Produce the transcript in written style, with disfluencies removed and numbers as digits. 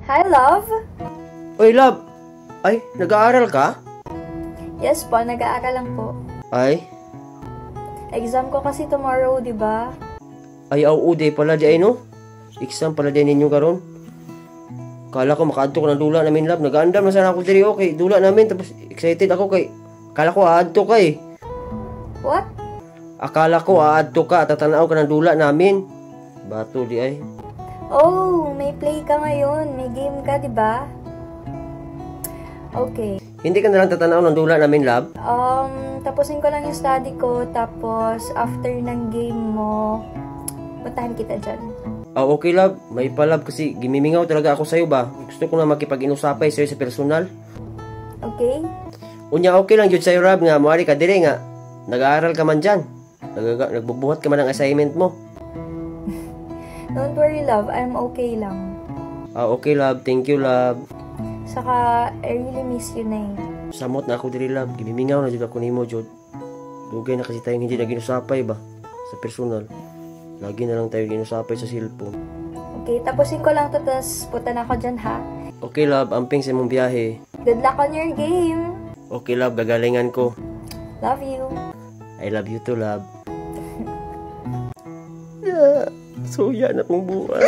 Hi, love. Oy, love. Ay, nag-aaral ka? Yes po, nag-aaral lang po. Ay, Exam ko kasi tomorrow, di ba? ay, day pala di ay no? Exam pala din ninyo karon. Kala ko makaadto ko ng dula namin, love. Nag-aandam na sana ako diri, okay. Dula namin, tapos excited ako kay... Kala ko aadto ka eh. What? Akala ko aadto ka, tatanaw ka ng dula namin. Bato di ay. Oh, may play ka ngayon. May game ka, di ba? Okay. Hindi ka na lang tatanaw ng dula namin, love? Tapusin ko lang yung study ko, tapos after ng game mo, puntahan kita dyan. Okay, love. May pa, love, kasi gimimingaw talaga ako sa'yo ba? Gusto ko na makipag-inusapay sa'yo sa personal. Okay? Unya, okay lang yun sa'yo, Rob, nga. Mawari ka dire nga. Nag-aaral ka man dyan. Nagbubuhat ka man ng assignment mo. Don't worry, love. I'm okay lang. Okay, love. Thank you, love. Saka, I really miss you na eh. Samot na ako diri, love. Gimimingaw na dyan ako nimo, Jod. Dugay na kasi tayong hindi na ginusapay ba? Sa personal. Lagi na lang tayo ginusapay sa cellphone. Okay, tapusin ko lang to, tapos punta na ako dyan, ha? Okay, love. Amping sa mong biyahe. Good luck on your game. Okay, love. Gagalingan ko. Love you. I love you too, love. Suya na kong buhay.